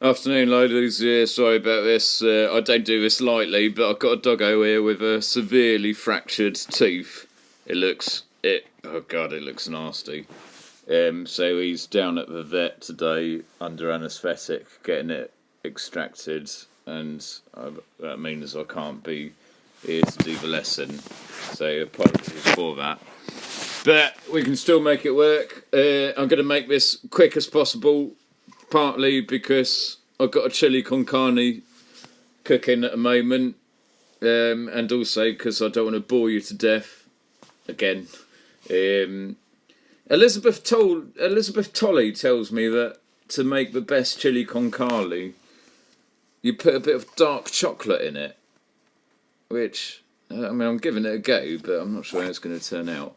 Afternoon, ladies. Yeah, sorry about this. I don't do this lightly, but I've got a doggo here with a severely fractured tooth. Oh god, it looks nasty. So he's down at the vet today under anaesthetic, getting it extracted, and that means I can't be here to do the lesson. So apologies for that. But we can still make it work. I'm going to make this quick as possible, partly because I've got a chili con carne cooking at the moment, and also because I don't want to bore you to death again. Elizabeth Tolley tells me that to make the best chili con carne, you put a bit of dark chocolate in it, which I'm giving it a go, but I'm not sure how it's going to turn out.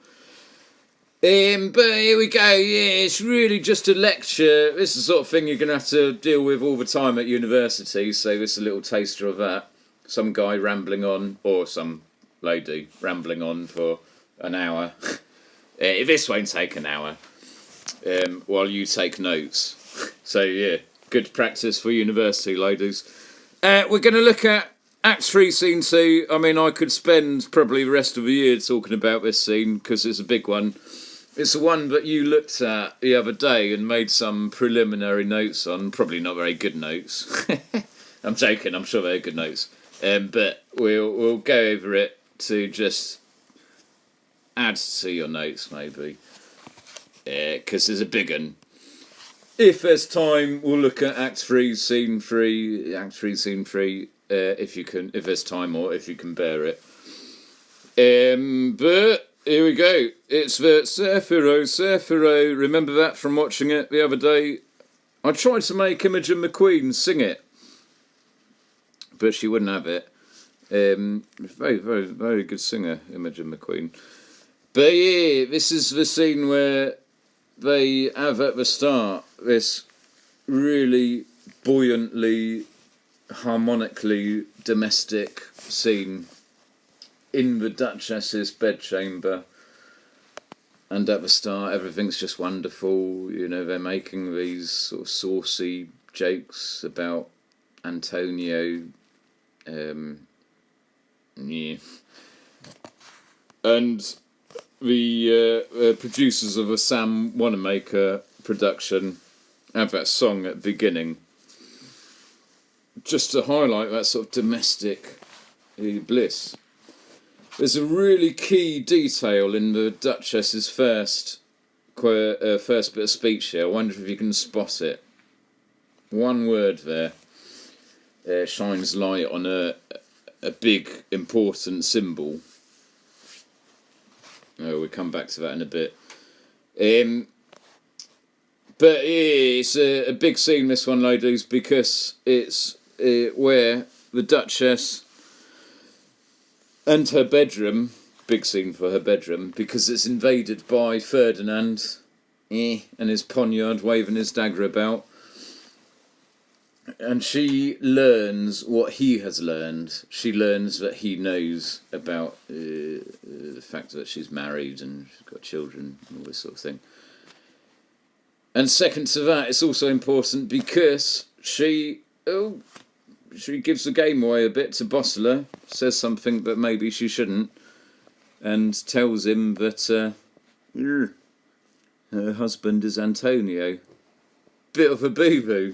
But here we go, yeah, it's really just a lecture. This is the sort of thing you're going to have to deal with all the time at university, so this is a little taster of that. Some guy rambling on, or some lady rambling on for an hour. This won't take an hour, while you take notes. So yeah, good practice for university, ladies. We're going to look at Act 3, Scene 2. I mean, I could spend probably the rest of the year talking about this scene, because it's a big one. It's the one that you looked at the other day and made some preliminary notes on. Probably not very good notes. I'm joking. I'm sure they're good notes. But we'll go over it to just add to your notes, maybe, because there's a big one. If there's time, we'll look at Act 3, Scene 3. Act 3, Scene 3. If there's time or if you can bear it. But. Here we go. It's the Sephiroth. Remember that from watching it the other day? I tried to make Imogen McQueen sing it, but she wouldn't have it. Very, very, very good singer, Imogen McQueen. But yeah, this is the scene where they have at the start this really buoyantly, harmonically domestic scene in the Duchess's bedchamber, and at the start everything's just wonderful. You know, they're making these sort of saucy jokes about Antonio. Yeah. And the producers of a Sam Wanamaker production have that song at the beginning, just to highlight that sort of domestic bliss. There's a really key detail in the Duchess's first bit of speech here. I wonder if you can spot it. One word there shines light on a big, important symbol. Oh, we'll come back to that in a bit. But yeah, it's a big scene, this one, ladies, because it's where the Duchess and her bedroom, big scene for her bedroom, because it's invaded by Ferdinand and his poniard waving his dagger about. And she learns what he has learned. She learns that he knows about the fact that she's married and she's got children and all this sort of thing. And second to that, it's also important because she gives the game away a bit to Bossler, says something that maybe she shouldn't, and tells him that her husband is Antonio. Bit of a boo-boo.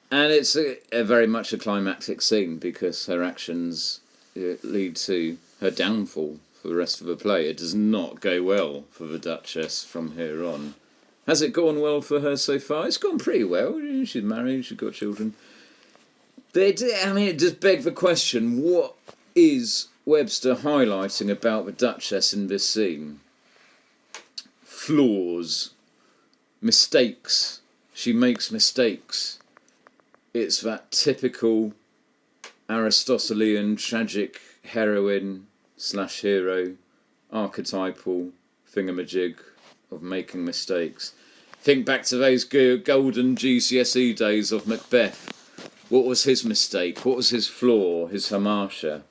And it's a very much a climactic scene because her actions lead to her downfall for the rest of the play. It does not go well for the Duchess from here on. Has it gone well for her so far? It's gone pretty well. She's married, she's got children. But it does beg the question, what is Webster highlighting about the Duchess in this scene? Flaws. Mistakes. She makes mistakes. It's that typical Aristotelian tragic heroine / hero archetypal thingamajig of making mistakes. Think back to those golden GCSE days of Macbeth. What was his mistake? What was his flaw? His hamartia?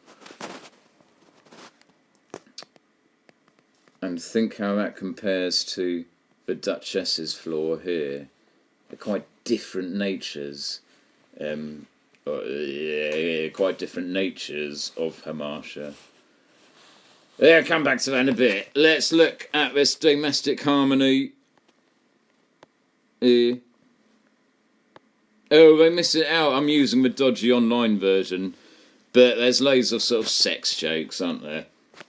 And think how that compares to the Duchess's flaw here. They're quite different natures. Quite different natures of Hamasha. Yeah, come back to that in a bit. Let's look at this domestic harmony. Oh, they miss it out. I'm using the dodgy online version, but there's loads of sort of sex jokes, aren't there?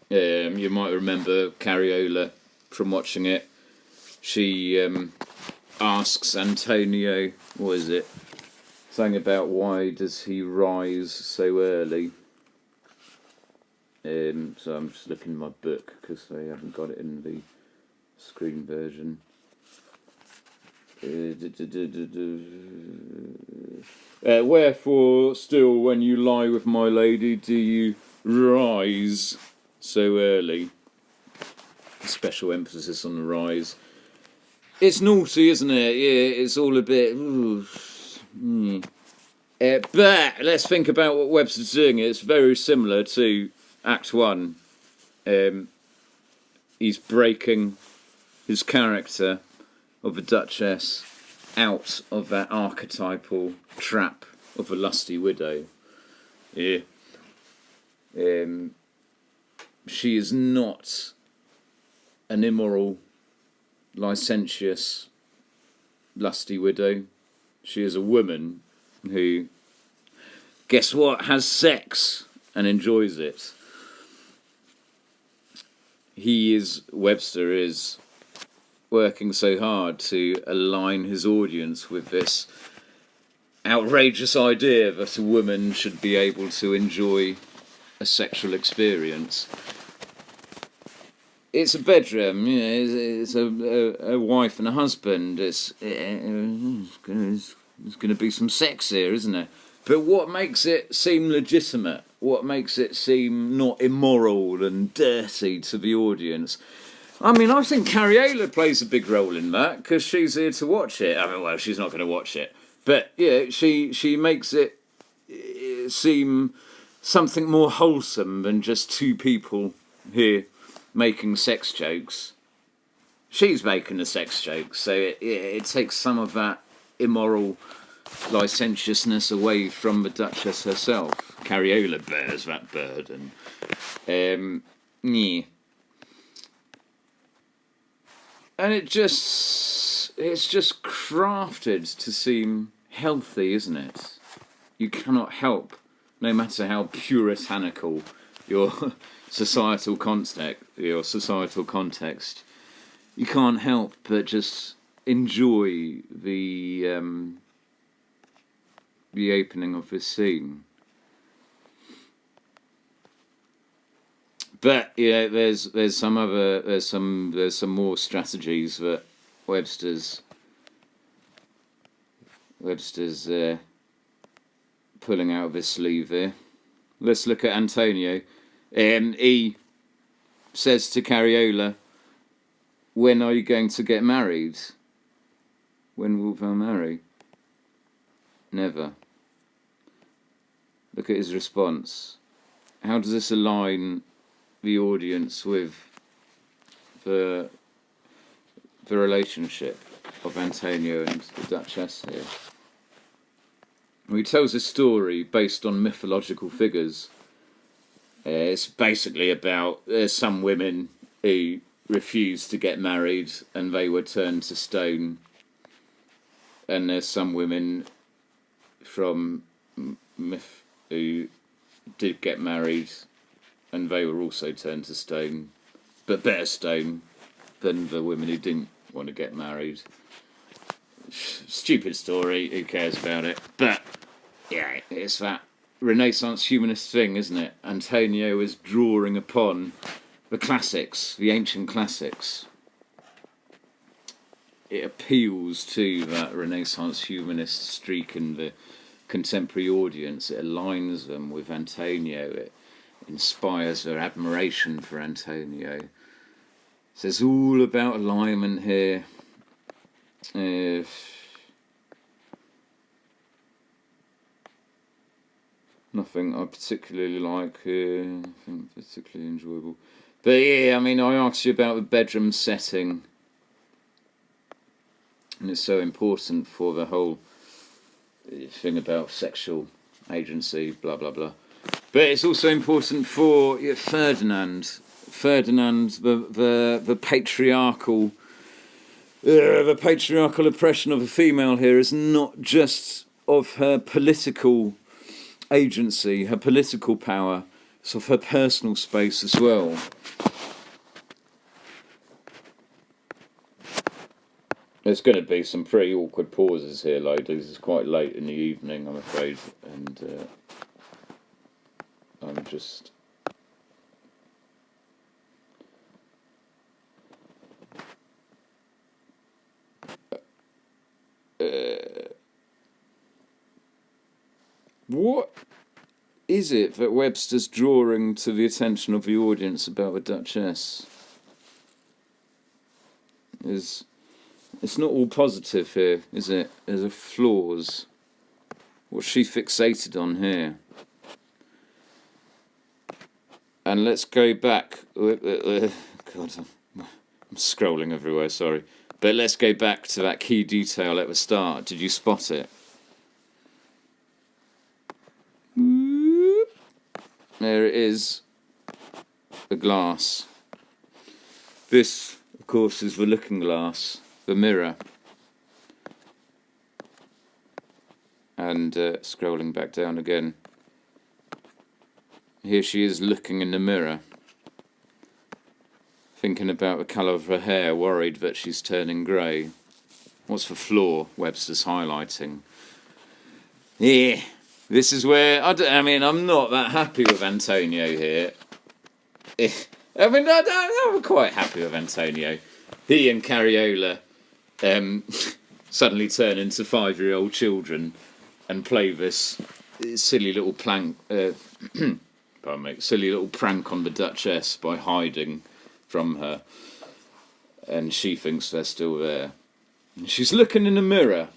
You might remember Cariola from watching it. She asks Antonio, what is it? Something about why does he rise so early? So I'm just looking at my book because I haven't got it in the screen version. Wherefore, still, when you lie with my lady, do you rise so early? Special emphasis on the rise. It's naughty, isn't it? Yeah, it's all a bit. But let's think about what Webster's doing. It's very similar to Act 1. He's breaking his character of the Duchess out of that archetypal trap of a lusty widow. Yeah. She is not an immoral, licentious, lusty widow. She is a woman who, guess what, has sex and enjoys it. Webster is working so hard to align his audience with this outrageous idea that a woman should be able to enjoy a sexual experience. It's a bedroom, you know, it's a wife and a husband. There's going to be some sex here, isn't it? But what makes it seem legitimate? What makes it seem not immoral and dirty to the audience? I mean, I think Cariola plays a big role in that because she's here to watch it. I mean, well, she's not going to watch it, but yeah, she makes it seem something more wholesome than just two people here making sex jokes. She's making the sex jokes, so it takes some of that immoral licentiousness away from the Duchess herself. Cariola bears that burden. Yeah. And it's just crafted to seem healthy, isn't it? You cannot help, no matter how puritanical your societal context, you can't help but just enjoy the opening of this scene. But yeah, there's some more strategies that Webster's pulling out of his sleeve here. Let's look at Antonio. He says to Cariola, "When are you going to get married? When will thou marry?" Never. Look at his response. How does this align the audience with the relationship of Antonio and the Duchess here? Well, he tells a story based on mythological figures. It's basically about some women who refused to get married and they were turned to stone. And there's some women from myth who did get married and they were also turned to stone, but better stone than the women who didn't want to get married. Stupid story, who cares about it? But yeah, it's that Renaissance humanist thing, isn't it? Antonio is drawing upon the classics, the ancient classics. It appeals to that Renaissance humanist streak in the contemporary audience. It aligns them with Antonio. It inspires their admiration for Antonio. So it's all about alignment here. Nothing I particularly like here. Nothing particularly enjoyable. But yeah, I mean, I asked you about the bedroom setting. And it's so important for the whole thing about sexual agency, blah, blah, blah. But it's also important for Ferdinand. Ferdinand, the patriarchal... the patriarchal oppression of a female here is not just of her political agency, her political power, it's of her personal space as well. There's going to be some pretty awkward pauses here, ladies. It's quite late in the evening, I'm afraid, and I'm just... What is it that Webster's drawing to the attention of the audience about the Duchess? It's not all positive here, is it? There's flaws. What's she fixated on here? And let's go back. God, I'm scrolling everywhere, sorry. But let's go back to that key detail at the start. Did you spot it? There it is. The glass. This, of course, is the looking glass. The mirror. And scrolling back down again. Here she is looking in the mirror. Thinking about the colour of her hair, worried that she's turning grey. What's the flaw Webster's highlighting? Yeah, this is where... I'm not that happy with Antonio here. I'm quite happy with Antonio. He and Cariola suddenly turn into 5-year-old children and play this silly little silly little prank on the Duchess by hiding from her, and she thinks they're still there. And she's looking in the mirror.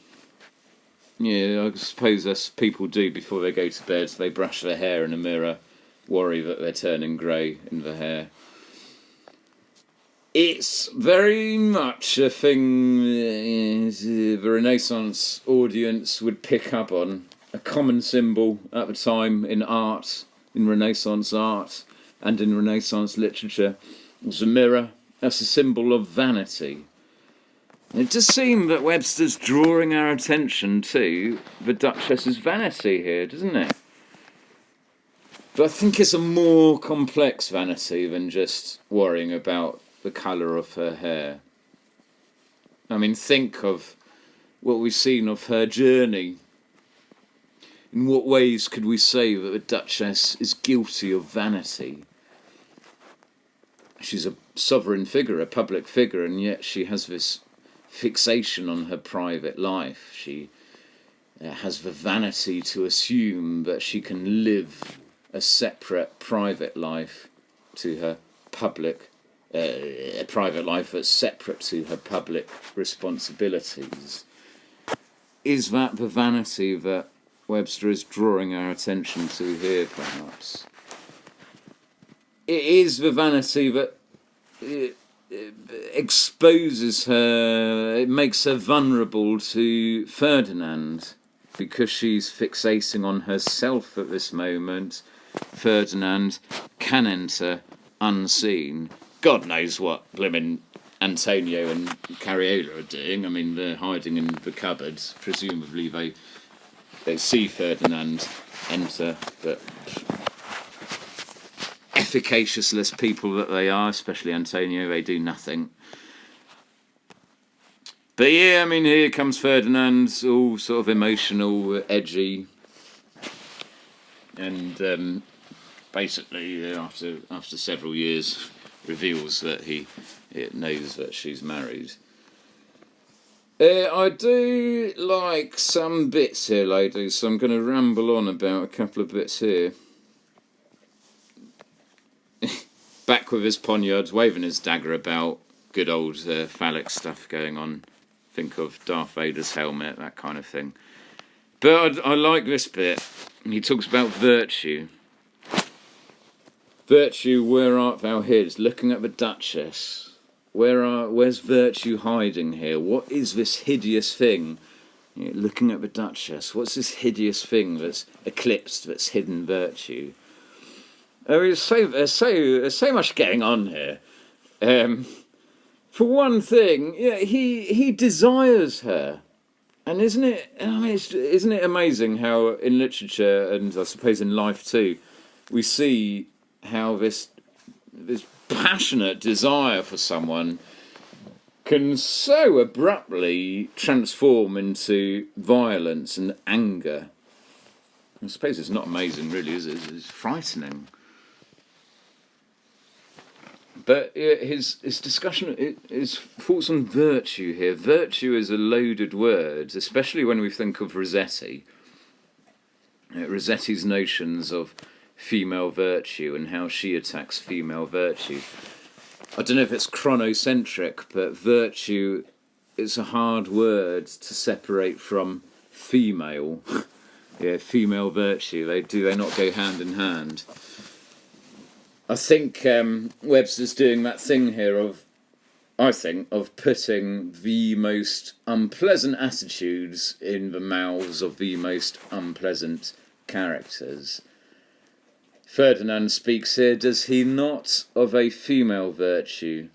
Yeah, I suppose as people do before they go to bed. They brush their hair in the mirror, worry that they're turning grey in the hair. It's very much a thing the Renaissance audience would pick up on. A common symbol at the time in art, in Renaissance art, and in Renaissance literature. Was a mirror. That's a symbol of vanity. And it does seem that Webster's drawing our attention to the Duchess's vanity here, doesn't it? But I think it's a more complex vanity than just worrying about the colour of her hair. I mean, think of what we've seen of her journey. In what ways could we say that the Duchess is guilty of vanity? She's a sovereign figure, a public figure, and yet she has this fixation on her private life. She has the vanity to assume that she can live a separate private life to her public, a private life that's separate to her public responsibilities. Is that the vanity that Webster is drawing our attention to here, perhaps? It is the vanity that exposes her, it makes her vulnerable to Ferdinand, because she's fixating on herself at this moment. Ferdinand can enter unseen. God knows what blimmin' Antonio and Cariola are doing. I mean, they're hiding in the cupboards. Presumably they see Ferdinand enter, but efficaciousness people that they are, especially Antonio, they do nothing. But yeah, I mean, here comes Ferdinand, all sort of emotional, edgy, and basically after several years reveals that he knows that she's married. I do like some bits here, ladies, so I'm going to ramble on about a couple of bits here. Back with his poniard, waving his dagger about, good old phallic stuff going on. Think of Darth Vader's helmet, that kind of thing. But I like this bit. He talks about virtue. Virtue, where art thou hid? Looking at the Duchess. Where's virtue hiding here? What is this hideous thing? Looking at the Duchess, what's this hideous thing that's eclipsed, that's hidden virtue? I mean, there's so much going on here. For one thing, yeah, he desires her, and isn't it? I mean, isn't it amazing how in literature and I suppose in life too, we see how this passionate desire for someone can so abruptly transform into violence and anger. I suppose it's not amazing, really, is it? It's frightening. But his discussion, his thoughts on virtue here. Virtue is a loaded word, especially when we think of Rossetti. Rossetti's notions of female virtue and how she attacks female virtue. I don't know if it's chronocentric, but virtue is a hard word to separate from female. Yeah, female virtue. They not go hand in hand. I think Webster's doing that thing here of putting the most unpleasant attitudes in the mouths of the most unpleasant characters. Ferdinand speaks here, does he not, of a female virtue,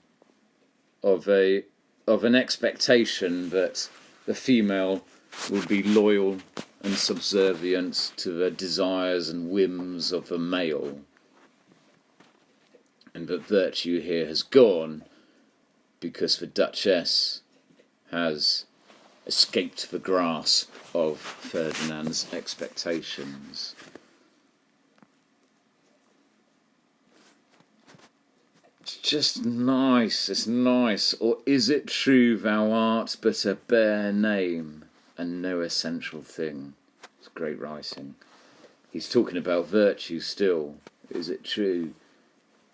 of an expectation that the female will be loyal and subservient to the desires and whims of the male, and that virtue here has gone because the Duchess has escaped the grasp of Ferdinand's expectations. It's just nice, it's nice. Or is it true thou art but a bare name and no essential thing? It's great writing. He's talking about virtue still. Is it true?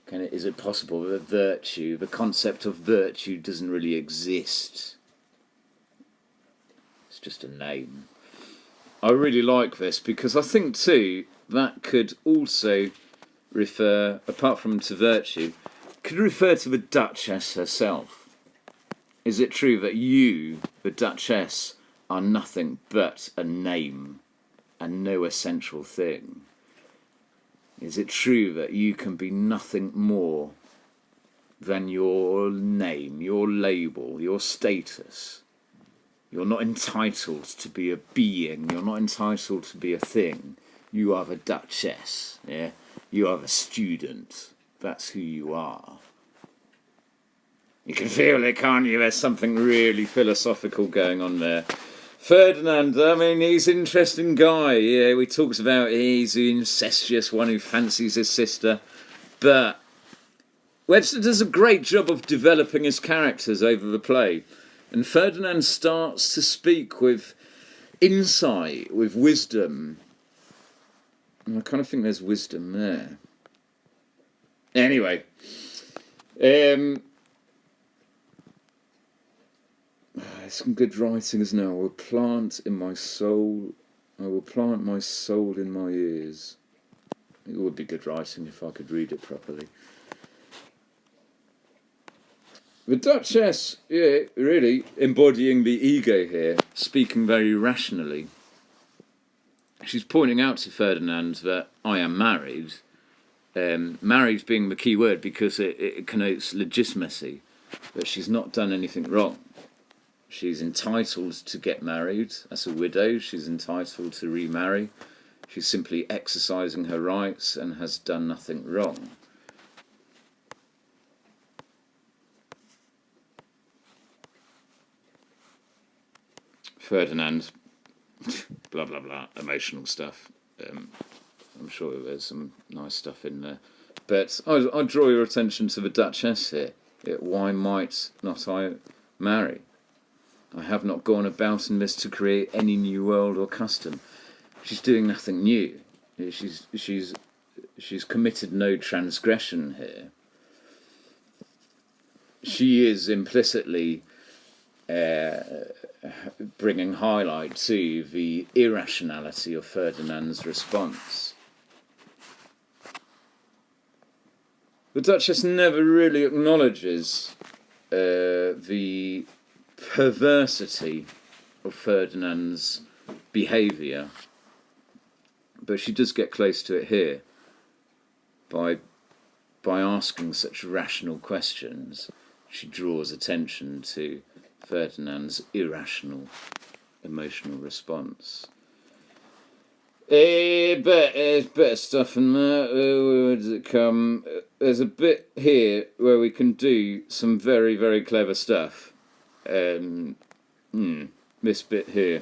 Is it possible that virtue, the concept of virtue, doesn't really exist? It's just a name. I really like this because I think too that could also refer, apart from to virtue, could refer to the Duchess herself. Is it true that you, the Duchess, are nothing but a name and no essential thing? Is it true that you can be nothing more than your name, your label, your status? You're not entitled to be a being. You're not entitled to be a thing. You are the Duchess. Yeah, you are the student. That's who you are. You can feel it, can't you? There's something really philosophical going on there. Ferdinand, I mean, he's an interesting guy. Yeah, we talked about he's the incestuous one who fancies his sister. But Webster does a great job of developing his characters over the play. And Ferdinand starts to speak with insight, with wisdom. And I kind of think there's wisdom there. Anyway, some good writing, isn't it? I will plant my soul in my ears. It would be good writing if I could read it properly. The Duchess, yeah, really embodying the ego here, speaking very rationally. She's pointing out to Ferdinand that I am married. Married being the key word because it connotes legitimacy, that she's not done anything wrong. She's entitled to get married as a widow. She's entitled to remarry. She's simply exercising her rights and has done nothing wrong. Ferdinand, blah, blah, blah, emotional stuff. I'm sure there's some nice stuff in there. But I draw your attention to the Duchess here. Why might not I marry? I have not gone about in this to create any new world or custom. She's doing nothing new. She's committed no transgression here. She is implicitly bringing highlight to the irrationality of Ferdinand's response. The Duchess never really acknowledges the perversity of Ferdinand's behaviour, but she does get close to it here by asking such rational questions. She draws attention to Ferdinand's irrational emotional response. But there's better stuff in that. Where does it come? There's a bit here where we can do some very, very clever stuff. This bit here.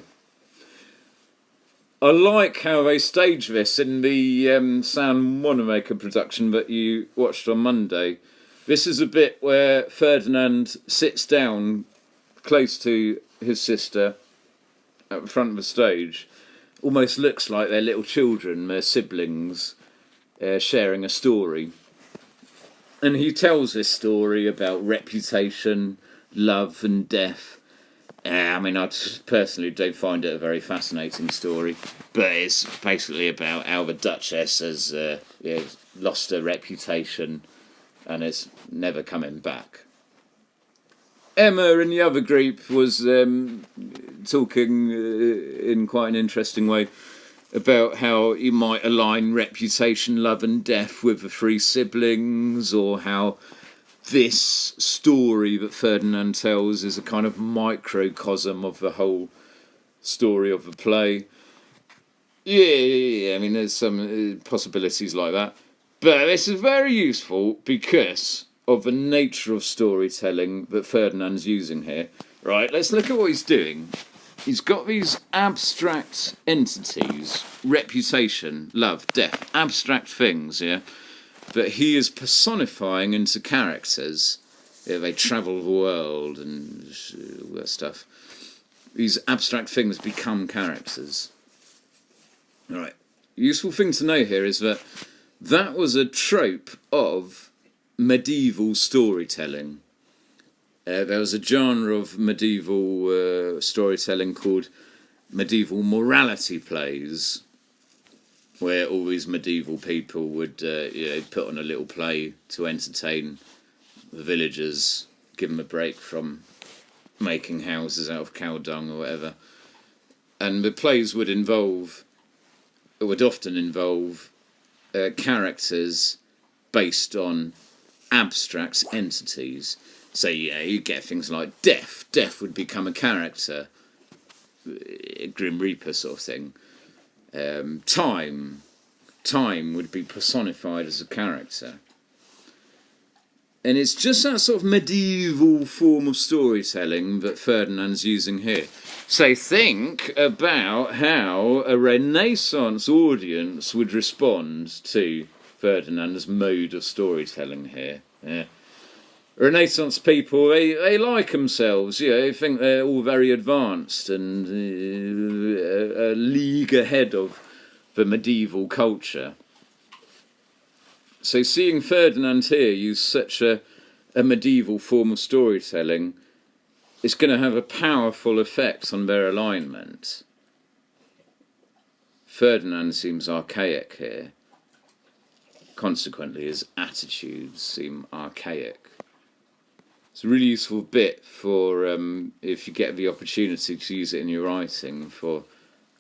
I like how they stage this in the Sound Wanamaker production that you watched on Monday. This is a bit where Ferdinand sits down close to his sister at the front of the stage. Almost looks like they're little children, their siblings, sharing a story. And he tells this story about reputation, love and death. I mean, I personally don't find it a very fascinating story, but it's basically about how the Duchess has lost her reputation and it's never coming back. Emma in the other group was talking in quite an interesting way about how you might align reputation, love and death with the three siblings, or how this story that Ferdinand tells is a kind of microcosm of the whole story of the play. Yeah. I mean, there's some possibilities like that. But this is very useful because of the nature of storytelling that Ferdinand's using here. Right, let's look at what he's doing. He's got these abstract entities, reputation, love, death, abstract things, yeah, that he is personifying into characters. Yeah, they travel the world and all that stuff. These abstract things become characters. All right. Useful thing to know here is that was a trope of medieval storytelling. There was a genre of medieval storytelling called medieval morality plays, where all these medieval people would put on a little play to entertain the villagers, give them a break from making houses out of cow dung or whatever. And the plays would often involve characters based on abstract entities. So you get things like death. Death would become a character, a Grim Reaper sort of thing. Time would be personified as a character. And it's just that sort of medieval form of storytelling that Ferdinand's using here. So think about how a Renaissance audience would respond to Ferdinand's mode of storytelling here. Yeah. Renaissance people, they like themselves, they think they're all very advanced and a league ahead of the medieval culture. So seeing Ferdinand here use such a medieval form of storytelling is going to have a powerful effect on their alignment. Ferdinand seems archaic here. Consequently, his attitudes seem archaic. It's a really useful bit for if you get the opportunity to use it in your writing for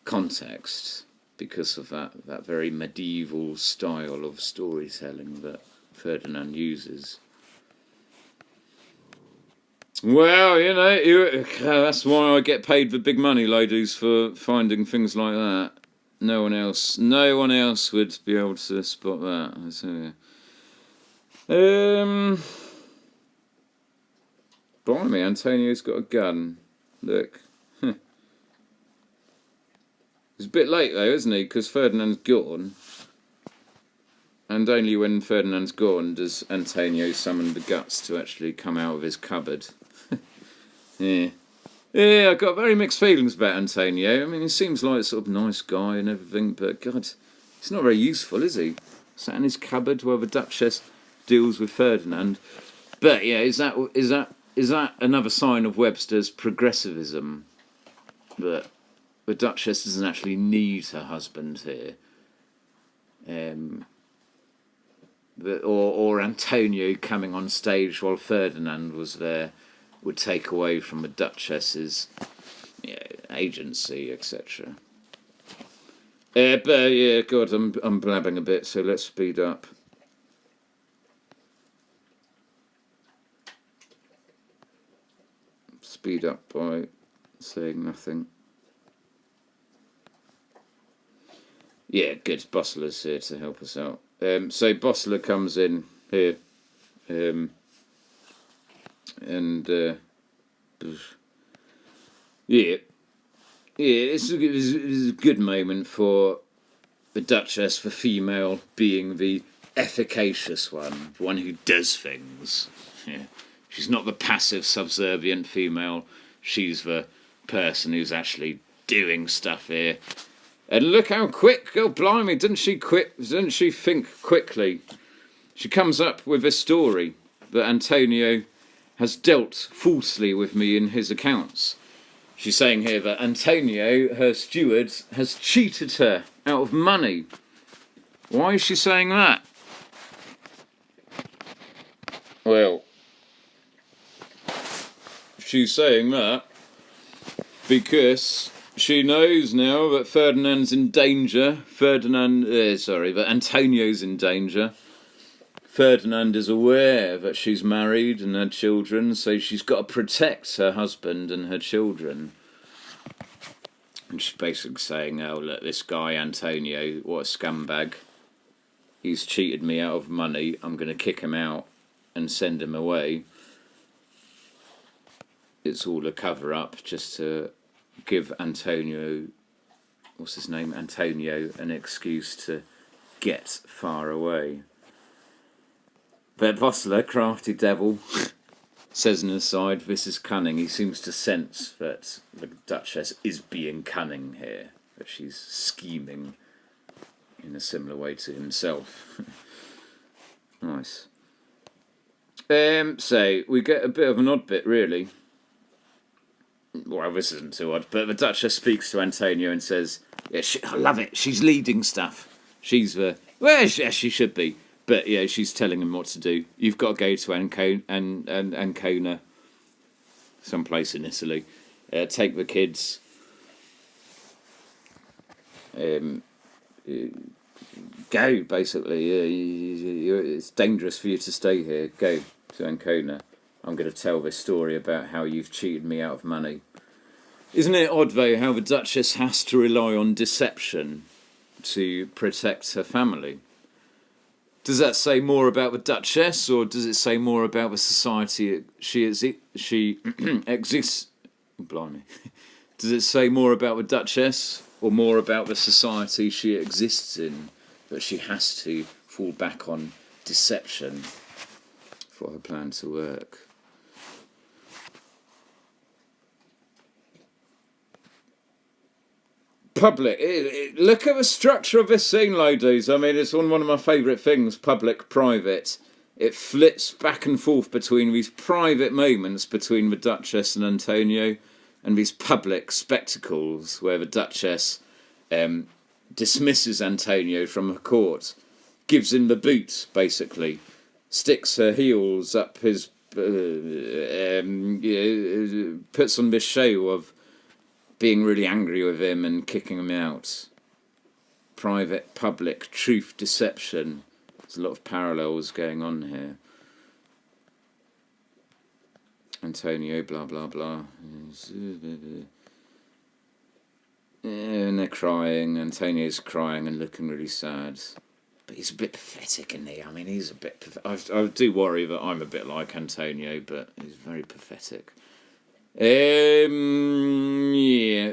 context, because of that very medieval style of storytelling that Ferdinand uses. Well, that's why I get paid the big money, ladies, for finding things like that. No one else would be able to spot that, I tell you. Blimey, Antonio's got a gun. Look. It's a bit late though, isn't he? Because Ferdinand's gone. And only when Ferdinand's gone does Antonio summon the guts to actually come out of his cupboard. Yeah, I've got very mixed feelings about Antonio. I mean, he seems like a sort of nice guy and everything, but God, he's not very useful, is he? Sat in his cupboard while the Duchess deals with Ferdinand. But yeah, is that another sign of Webster's progressivism? That the Duchess doesn't actually need her husband here. or Antonio coming on stage while Ferdinand was there would take away from the Duchess's agency, etc. But yeah, God, I'm blabbing a bit, so let's speed up. Speed up by saying nothing. Yeah, good. Bossler's here to help us out. So Bossler comes in here, and it's a good moment for the Duchess, the female, being the efficacious one, the one who does things. Yeah. She's not the passive, subservient female. She's the person who's actually doing stuff here. And look how quick, oh blimey, didn't she think quickly? She comes up with a story that Antonio has dealt falsely with me in his accounts. She's saying here that Antonio, her steward, has cheated her out of money. Why is she saying that? Well, she's saying that because she knows now that Ferdinand's in danger. That Antonio's in danger. Ferdinand is aware that she's married and had children, so she's got to protect her husband and her children. And she's basically saying, oh, look, this guy, Antonio, what a scumbag. He's cheated me out of money. I'm going to kick him out and send him away. It's all a cover-up just to give Antonio, an excuse to get far away. But Bossler, crafty devil, says in an aside, this is cunning. He seems to sense that the Duchess is being cunning here, that she's scheming in a similar way to himself. Nice. So, we get a bit of an odd bit, really. Well, this isn't too odd, but the Duchess speaks to Antonio and says, yeah, I love it, she's leading stuff. She's the... Well, she should be. But yeah, she's telling him what to do. You've got to go to Ancona, someplace in Italy. Take the kids. Go, basically. It's dangerous for you to stay here. Go to Ancona. I'm going to tell this story about how you've cheated me out of money. Isn't it odd, though, how the Duchess has to rely on deception to protect her family? Does that say more about the Duchess, or does it say more about the society she exists? Blimey. Does it say more about the Duchess, or more about the society she exists in, that she has to fall back on deception for her plan to work? Public. Look at the structure of this scene, ladies. I mean, it's one of my favourite things, public-private. It flits back and forth between these private moments between the Duchess and Antonio and these public spectacles where the Duchess dismisses Antonio from her court, gives him the boot, basically, sticks her heels up his... puts on this show of being really angry with him and kicking him out. Private, public, truth, deception. There's a lot of parallels going on here. Antonio, blah, blah, blah. And they're crying. Antonio's crying and looking really sad. But he's a bit pathetic, isn't he? I mean, he's a bit... I do worry that I'm a bit like Antonio, but he's very pathetic. Yeah,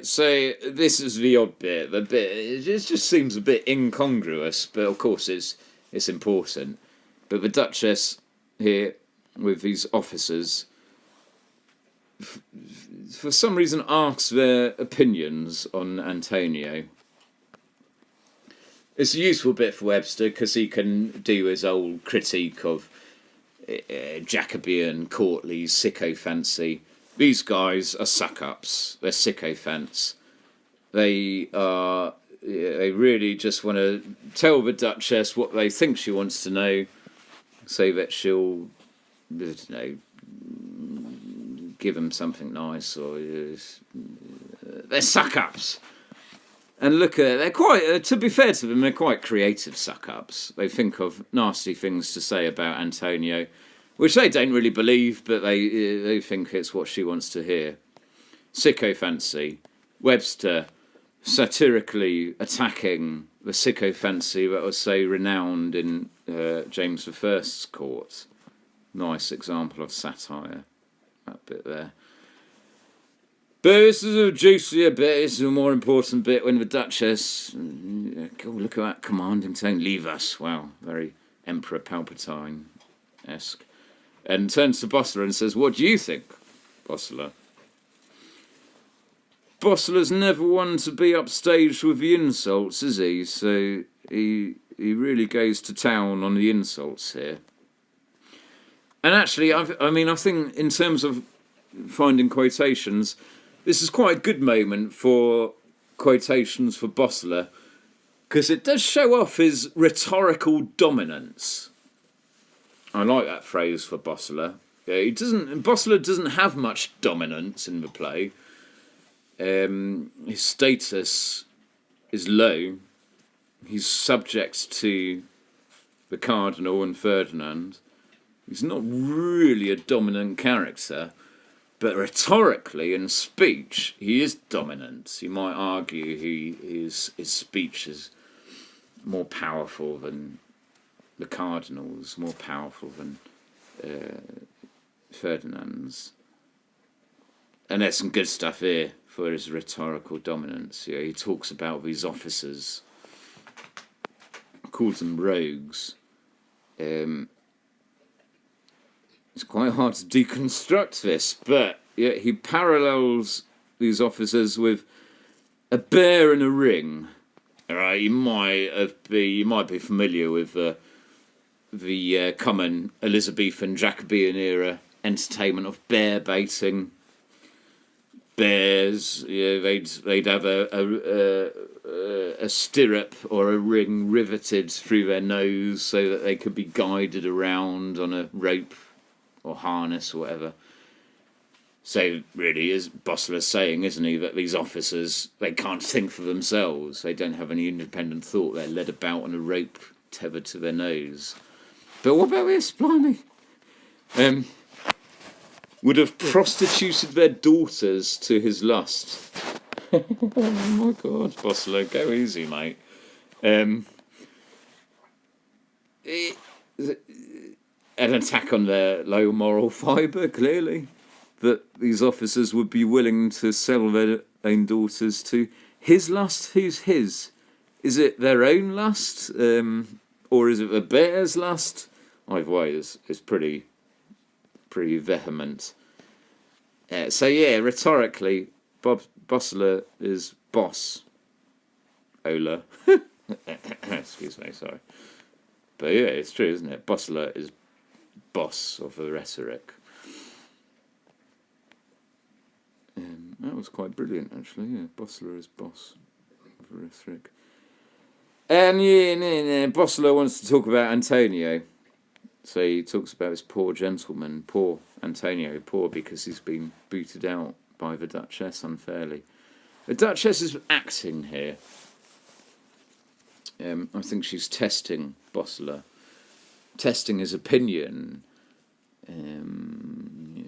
so this is the odd bit. It just seems a bit incongruous, but of course it's important. But the Duchess here with these officers, for some reason, asks their opinions on Antonio. It's a useful bit for Webster because he can do his old critique of Jacobean, courtly, sycophancy. These guys are suck-ups. They're sycophants. They really just want to tell the Duchess what they think she wants to know say that she'll, give him something nice, or they're suck-ups. And look at it, they're quite, to be fair to them, they're quite creative suck-ups. They think of nasty things to say about Antonio, which they don't really believe, but they think it's what she wants to hear. Sycophancy. Webster satirically attacking the sycophancy that was so renowned in James I's court. Nice example of satire, that bit there. But this is a juicier bit, this is a more important bit when the Duchess, look at that commanding tone, leave us. Wow, very Emperor Palpatine-esque. And turns to Bosler and says, what do you think, Bosler? Bosler's never one to be upstaged with the insults, is he? So he really goes to town on the insults here. And actually, I think in terms of finding quotations, this is quite a good moment for quotations for Bosler, because it does show off his rhetorical dominance. I like that phrase for Bosler. Bosler doesn't have much dominance in the play. His status is low. He's subject to the Cardinal and Ferdinand. He's not really a dominant character, but rhetorically in speech, he is dominant. You might argue his speech is more powerful than the Cardinal's, more powerful than Ferdinand's. And there's some good stuff here for his rhetorical dominance. He talks about these officers, calls them rogues. It's quite hard to deconstruct this, but he parallels these officers with a bear in a ring. All right, you might be familiar with the common Elizabethan Jacobean era entertainment of bear baiting. Bears, they'd have a stirrup or a ring riveted through their nose so that they could be guided around on a rope or harness or whatever. So really, as Bosler's saying, isn't he, that these officers, they can't think for themselves. They don't have any independent thought. They're led about on a rope tethered to their nose. But what about this, blimey? Would have prostituted their daughters to his lust. Oh my God, Bosler, go easy, mate. An attack on their low moral fibre, clearly. That these officers would be willing to sell their own daughters to his lust. Who's his? Is it their own lust? Or is it the bear's lust? Either way, it's pretty vehement. Rhetorically, Bosler is boss. Ola. Excuse me, sorry. But yeah, it's true, isn't it? Bosler is boss of the rhetoric. That was quite brilliant, actually. Yeah, Bosler is boss of the rhetoric. And Bosler wants to talk about Antonio. So he talks about this poor gentleman, poor Antonio, poor because he's been booted out by the Duchess unfairly. The Duchess is acting here. I think she's testing Bosler, testing his opinion.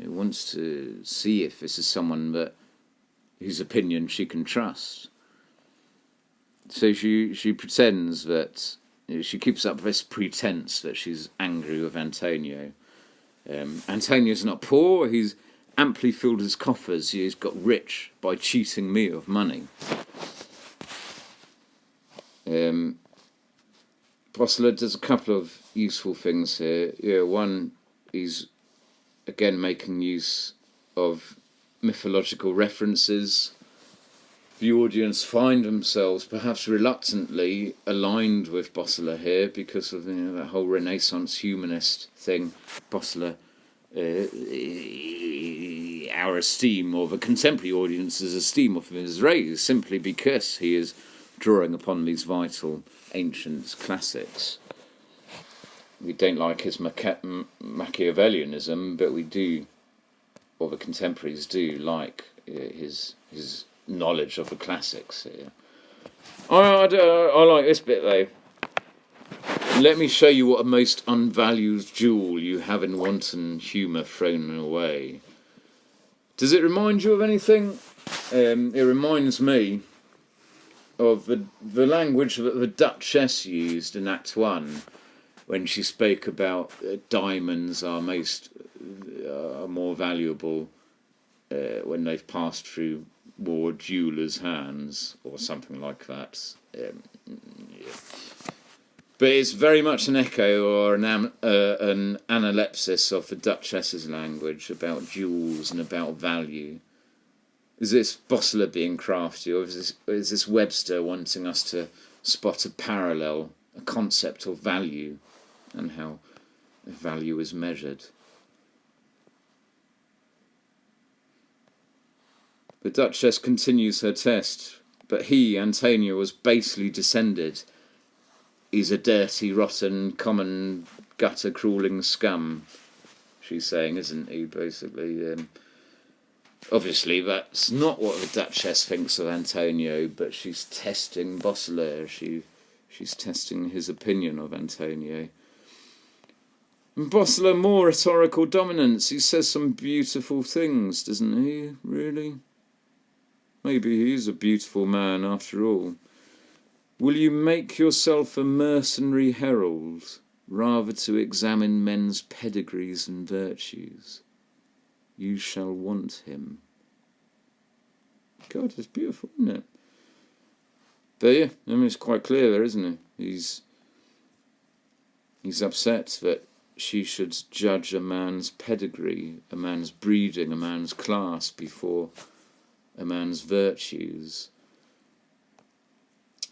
Wants to see if this is someone whose opinion she can trust. So she pretends that she keeps up this pretense that she's angry with Antonio. Antonio's not poor. He's amply filled his coffers. He's got rich by cheating me of money. Bosler does a couple of useful things here. One, he's again making use of mythological references. The audience find themselves perhaps reluctantly aligned with Bosler here because of that whole Renaissance humanist thing. Bosler, our esteem, or the contemporary audience's esteem of him is raised simply because he is drawing upon these vital ancient classics. we don't like his Machiavellianism, but we do, or the contemporaries do, like his knowledge of the classics here. I like this bit though. Let me show you what a most unvalued jewel you have in wanton humour thrown away. Does it remind you of anything? It reminds me of the language that the Duchess used in Act 1 when she spoke about diamonds are more valuable when they've passed through more jewellers' hands, or something like that. Yeah. But it's very much an echo or an analepsis of the Duchess's language about jewels and about value. Is this Bosler being crafty, or is this Webster wanting us to spot a parallel, a concept of value, and how value is measured? The Duchess continues her test, but he, Antonio, was basely descended. He's a dirty, rotten, common, gutter-crawling scum, she's saying, isn't he, basically? Obviously, that's not what the Duchess thinks of Antonio, but she's testing Bosler. She's testing his opinion of Antonio. And Bosler, more rhetorical dominance. He says some beautiful things, doesn't he, really? Maybe he's a beautiful man after all. Will you make yourself a mercenary herald, rather to examine men's pedigrees and virtues? You shall want him. God, it's beautiful, isn't it? But yeah, I mean, it's quite clear there, isn't it? He's upset that she should judge a man's pedigree, a man's breeding, a man's class before a man's virtues.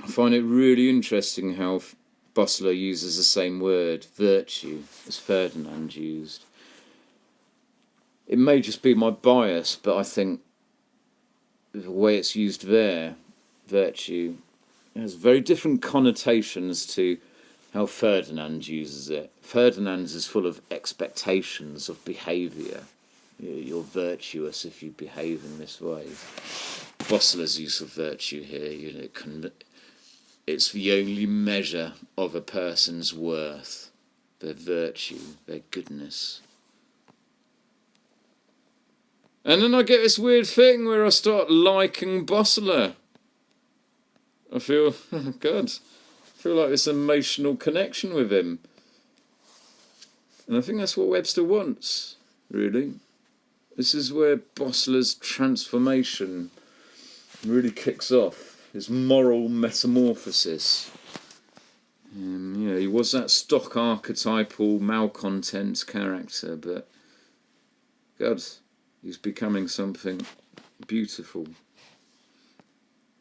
I find it really interesting how Bosler uses the same word, virtue, as Ferdinand used. It may just be my bias, but I think the way it's used there, virtue, has very different connotations to how Ferdinand uses it. Ferdinand's is full of expectations of behaviour. You're virtuous if you behave in this way. Bosler's use of virtue here, it's the only measure of a person's worth, their virtue, their goodness. And then I get this weird thing where I start liking Bosler. I feel, oh God, I feel like this emotional connection with him. And I think that's what Webster wants, really. This is where Bosler's transformation really kicks off, his moral metamorphosis. He was that stock archetypal malcontent character, but God, he's becoming something beautiful.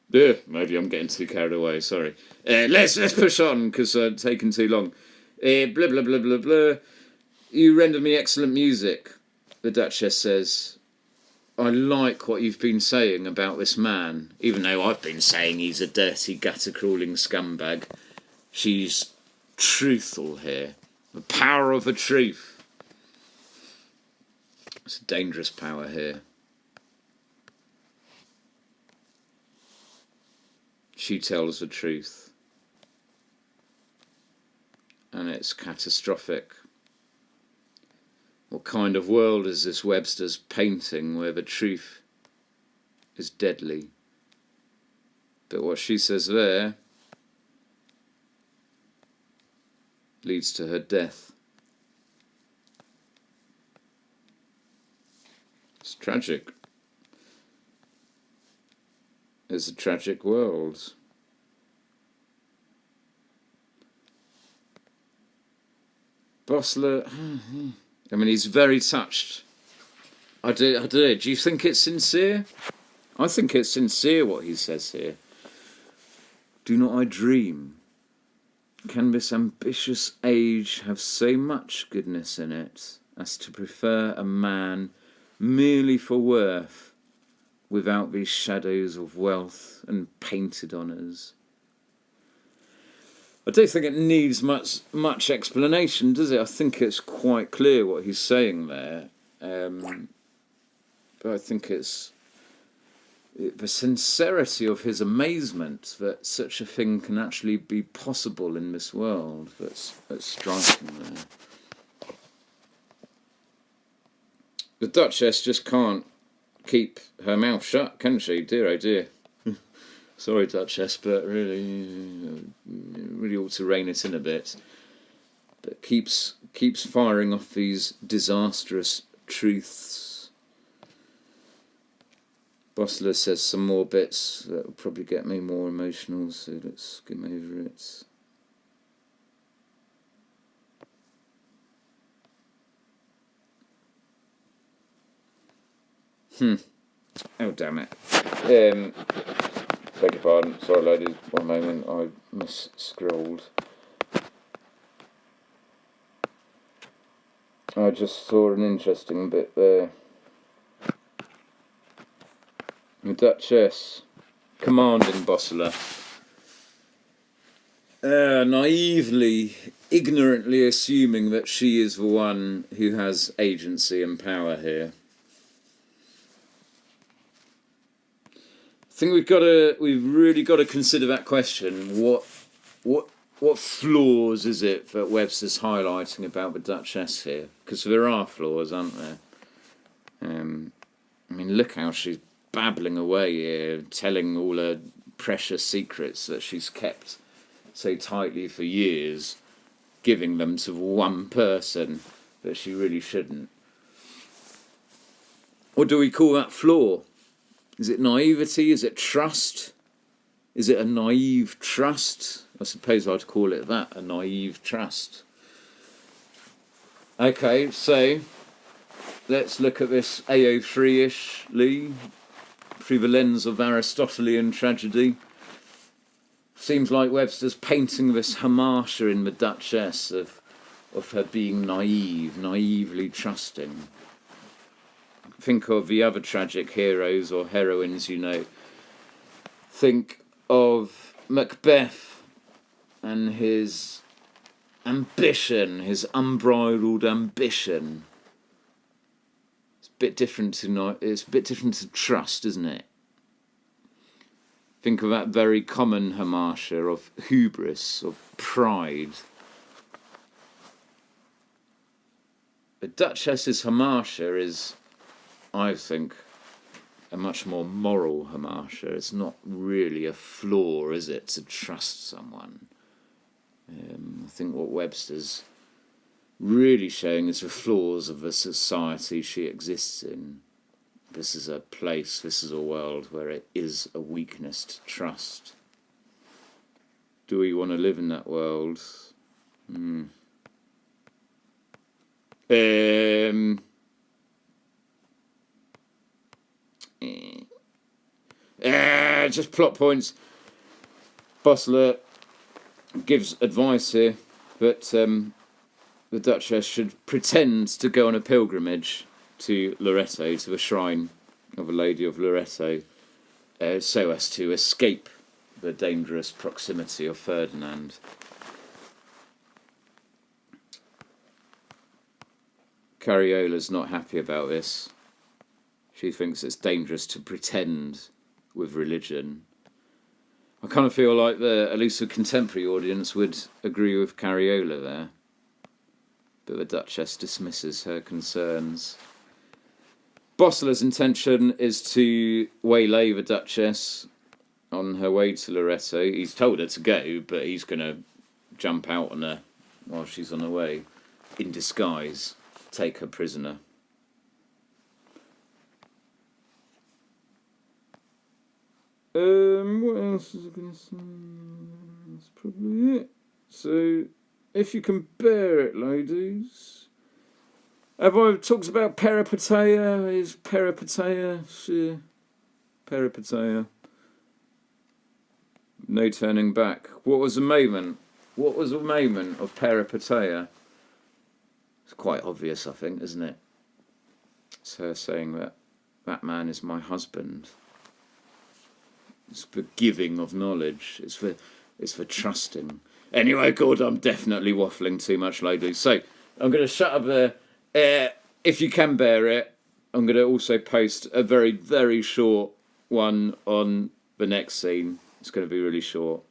Yeah, maybe I'm getting too carried away, sorry. Let's push on, because I've taken too long. Blah, blah, blah, blah, blah. You render me excellent music, the Duchess says. I like what you've been saying about this man, even though I've been saying he's a dirty, gutter-crawling scumbag. She's truthful here. The power of the truth. It's a dangerous power here. She tells the truth. And it's catastrophic. What kind of world is this Webster's painting where the truth is deadly? But what she says there leads to her death. It's tragic. It's a tragic world. Bosler, I mean, he's very touched. I do. Do you think it's sincere? I think it's sincere what he says here. Do not I dream? Can this ambitious age have so much goodness in it as to prefer a man merely for worth, without these shadows of wealth and painted honours? I don't think it needs much explanation, does it? I think it's quite clear what he's saying there. But I think it's the sincerity of his amazement that such a thing can actually be possible in this world that's striking there. The Duchess just can't keep her mouth shut, can she? Dear, oh dear. Sorry, Duchess, but really ought to rein it in a bit. But keeps firing off these disastrous truths. Bossler says some more bits that will probably get me more emotional, so let's skim over it. Oh, damn it. Beg your pardon. Sorry, ladies. 1 moment. I mis-scrolled. I just saw an interesting bit there. The Duchess commanding Bossler. Naively, ignorantly assuming that she is the one who has agency and power here. I think we've really got to consider that question. What flaws is it that Webster's highlighting about the Duchess here? Because there are flaws, aren't there? I mean, look how she's babbling away here, telling all her precious secrets that she's kept so tightly for years, giving them to one person that she really shouldn't. What do we call that flaw? Is it naivety? Is it trust? Is it a naive trust? I suppose I'd call it that, a naive trust. Okay, so let's look at this AO3-ishly through the lens of Aristotelian tragedy. Seems like Webster's painting this hamartia in the Duchess of her being naive, naively trusting. Think of the other tragic heroes or heroines, you know. Think of Macbeth and his ambition, his unbridled ambition. It's a bit different to trust, isn't it? Think of that very common hamartia of hubris, of pride. The Duchess's hamartia is, I think, a much more moral hamartia. It's not really a flaw, is it, to trust someone? I think what Webster's really showing is the flaws of the society she exists in. This is a place, this is a world where it is a weakness to trust. Do we want to live in that world? Just plot points. Bossler gives advice here that the Duchess should pretend to go on a pilgrimage to Loretto, to the shrine of a Lady of Loretto, so as to escape the dangerous proximity of Ferdinand. Cariola's not happy about this. She thinks it's dangerous to pretend with religion. I kind of feel like at least the contemporary audience would agree with Cariola there. But the Duchess dismisses her concerns. Bossler's intention is to waylay the Duchess on her way to Loretto. He's told her to go, but he's going to jump out on her while she's on her way, in disguise, take her prisoner. What else is I going to say? That's probably it. So, if you can bear it, ladies. Have I talked about peripeteia? Is peripeteia? Peripeteia. No turning back. What was the moment? What was the moment of peripeteia? It's quite obvious, I think, isn't it? It's her saying that man is my husband. It's the giving of knowledge. It's the trusting. Anyway, God, I'm definitely waffling too much lately. So I'm going to shut up there. If you can bear it, I'm going to also post a very, very short one on the next scene. It's going to be really short.